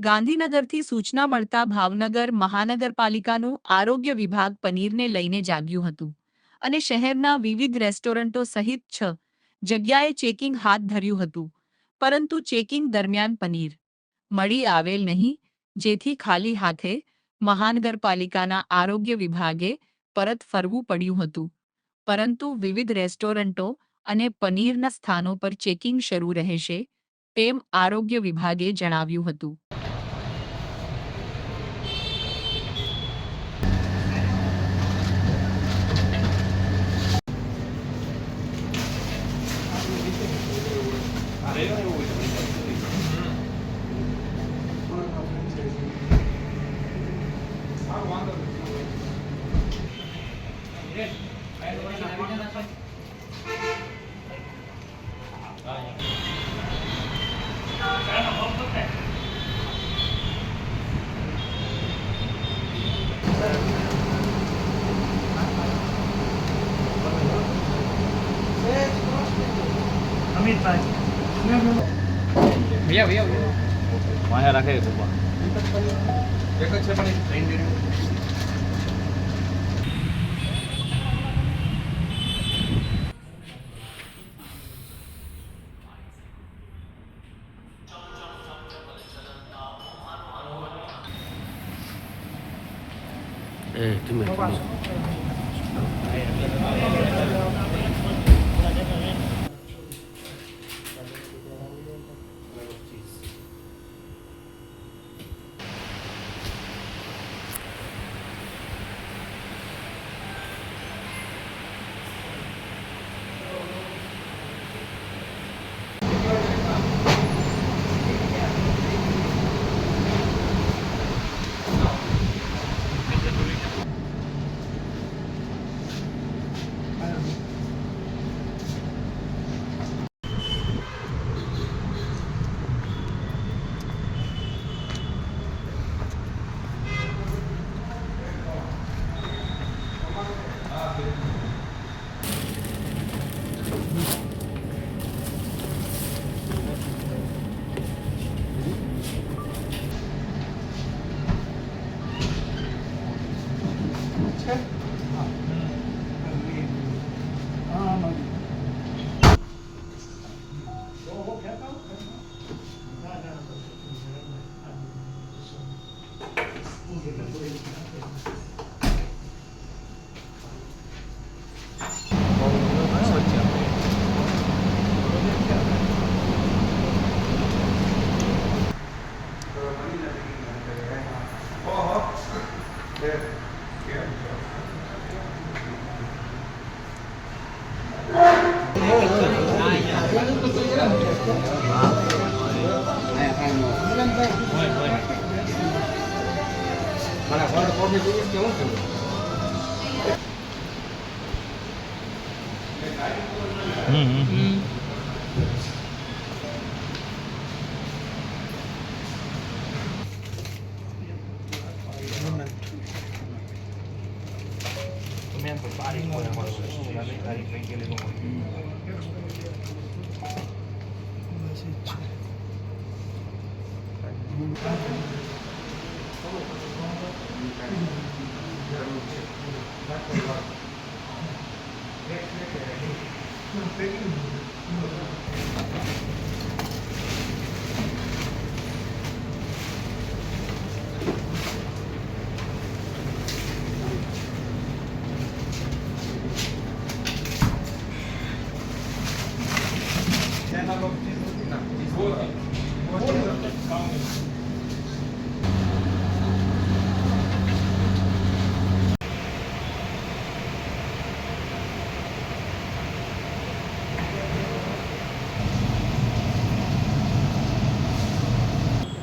ગાંધીનગરથી સૂચના મળતા ભાવનગર મહાનગરપાલિકાનું આરોગ્ય વિભાગ પનીરને લઈને જાગ્યું હતું અને શહેરના વિવિધ રેસ્ટોરન્ટો સહિત 6 જગ્યાએ ચેકિંગ હાથ ધર્યું હતું, પરંતુ ચેકિંગ દરમિયાન પનીર મળી આવેલ નહીં, જેથી ખાલી હાથે મહાનગરપાલિકાના આરોગ્ય વિભાગે પરત ફરવું પડ્યું હતું. પરંતુ વિવિધ રેસ્ટોરન્ટો અને પનીરના સ્થાનો પર ચેકિંગ શરૂ રહેશે તેમ આરોગ્ય વિભાગે જણાવ્યું હતું. भैया वहाँ रखे सुबह एक अच्छे बने ट्रेन दे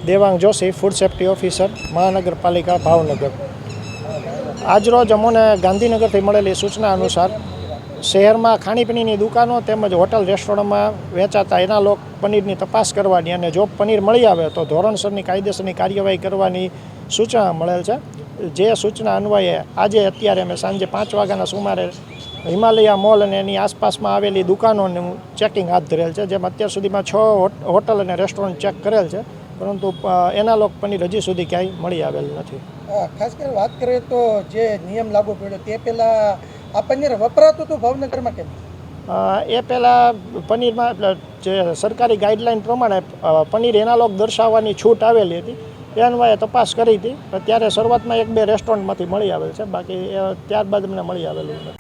Devang Joshi, food safety officer, મહાનગરપાલિકા ભાવનગર. આજરોજ અમોને ગાંધીનગરથી મળેલી સૂચના અનુસાર શહેરમાં ખાણીપીણીની દુકાનો તેમજ હોટલ રેસ્ટોરન્ટમાં વેચાતા એના લોક પનીરની તપાસ કરવાની અને જો પનીર મળી આવે તો ધોરણસરની કાયદેસરની કાર્યવાહી કરવાની સૂચના મળેલ છે. જે સૂચના અન્વયે આજે અત્યારે અમે સાંજે 5 વાગ્યાના સુમારે હિમાલયા મોલ અને એની આસપાસમાં આવેલી દુકાનોનું ચેકિંગ હાથ ધરેલ છે, જેમાં અત્યાર સુધીમાં 6 હોટલ અને રેસ્ટોરન્ટ ચેક કરેલ છે. પરંતુ એનાલોગ પનીર હજી સુધી ક્યાંય મળી આવેલ નથી. ખાસ કરીને વાત કરીએ તો જે નિયમ લાગુ પડ્યો તે પહેલાં આ પનીર વપરાતું હતું ભાવનગરમાં કેમ? એ પહેલાં પનીરમાં જે સરકારી ગાઈડલાઇન પ્રમાણે પનીર એનાલોગ દર્શાવવાની છૂટ આવેલી હતી. એ અન્વયે તપાસ કરી હતી. ત્યારે શરૂઆતમાં 1-2 રેસ્ટોરન્ટમાંથી મળી આવેલ છે, બાકી ત્યારબાદ અમને મળી આવેલું નથી.